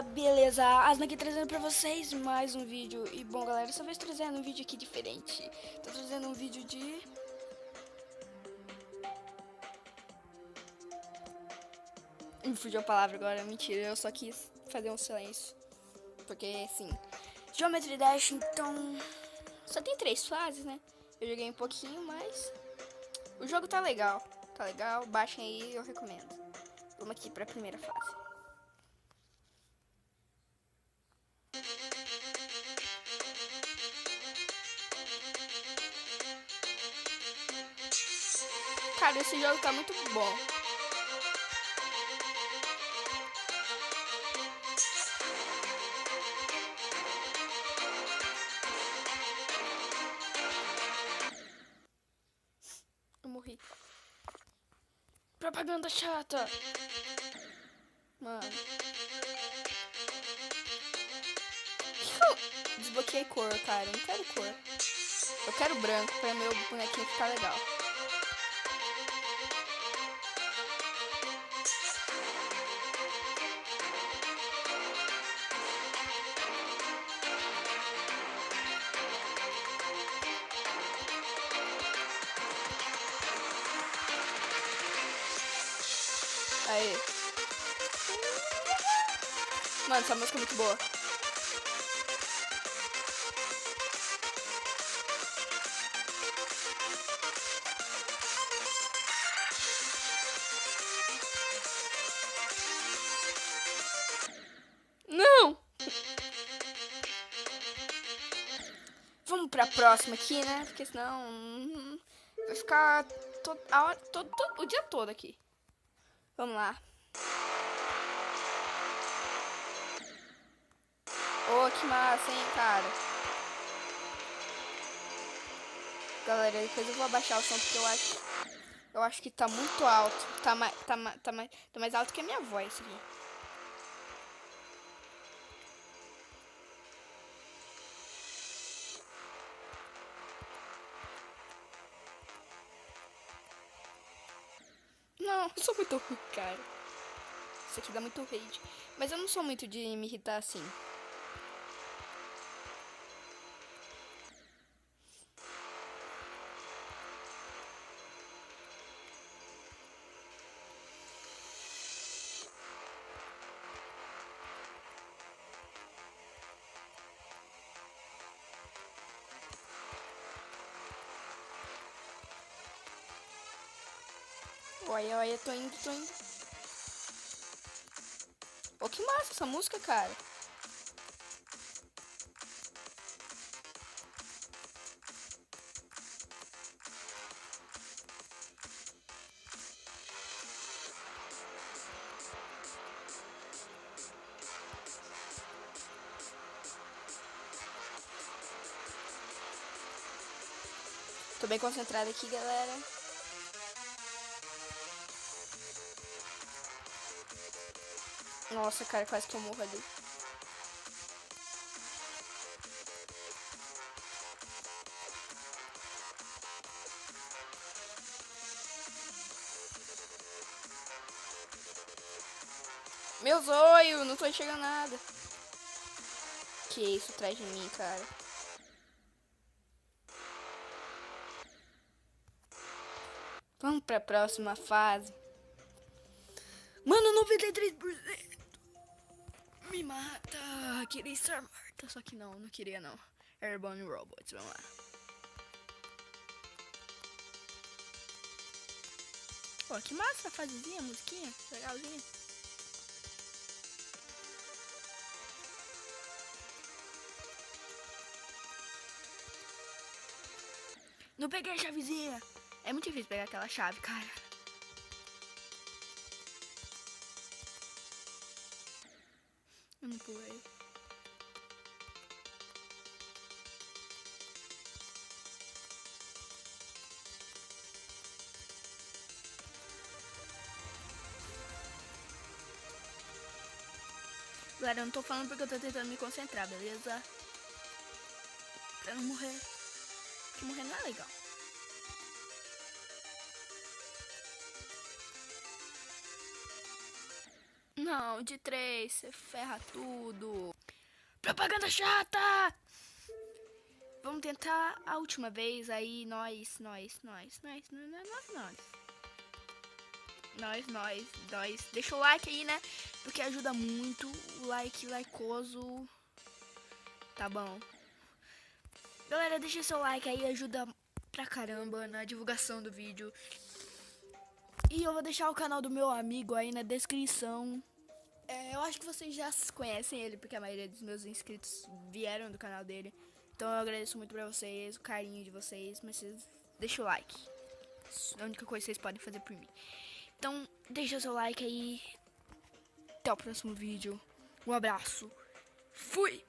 Beleza, Asna aqui trazendo pra vocês mais um vídeo. E bom galera, dessa vez trazendo um vídeo aqui diferente. Tô trazendo um vídeo de... Me fugiu a palavra agora, mentira, eu só quis fazer um silêncio. Porque assim, Geometry Dash, então... Só tem 3 fases, né? Eu joguei um pouquinho, mas... O jogo tá legal, baixem aí, eu recomendo. Vamos aqui pra primeira fase. Cara, esse jogo tá muito bom. Eu morri. Propaganda chata. Mano. Desbloqueei cor, cara. Eu não quero cor. Eu quero branco pra meu bonequinho ficar legal. Aí. Mano, essa música é muito boa. Não! Vamos pra próxima aqui, né? Porque senão vai ficar o dia todo aqui. Vamos lá. Oh, que massa, hein, cara. Galera, depois eu vou abaixar o som porque eu acho que tá muito alto. Tá mais alto que a minha voz aqui. Não, eu sou muito ruim, cara. Isso aqui dá muito rage. Mas eu não sou muito de me irritar assim. Olha, olha, tô indo. Oh, que massa essa música, cara. Tô bem concentrada aqui, galera. Nossa, cara, quase que eu morro ali. Meu zóio, não tô enxergando nada. Que isso atrás de mim, cara. Vamos pra próxima fase. Mano, 93%. Me mata. Queria estar morta. Só que não queria não. Airborne Robots, vamos lá. Pô, que massa a fasezinha, musiquinha. Legalzinha. Não peguei a chavezinha. É muito difícil pegar aquela chave, cara. Eu não pulei. Galera, eu não tô falando porque eu tô tentando me concentrar, beleza? Pra não morrer. Porque morrer não é legal. Não, de 3, você ferra tudo. Propaganda chata! Vamos tentar a última vez, aí nós. Deixa o like aí, né? Porque ajuda muito. O likeoso. Tá bom. Galera, deixa seu like aí, ajuda pra caramba na divulgação do vídeo. E eu vou deixar o canal do meu amigo aí na descrição. Eu acho que vocês já conhecem ele, porque a maioria dos meus inscritos vieram do canal dele. Então eu agradeço muito pra vocês, o carinho de vocês, mas vocês deixem o like. É a única coisa que vocês podem fazer por mim. Então, deixa o seu like aí. Até o próximo vídeo. Um abraço. Fui!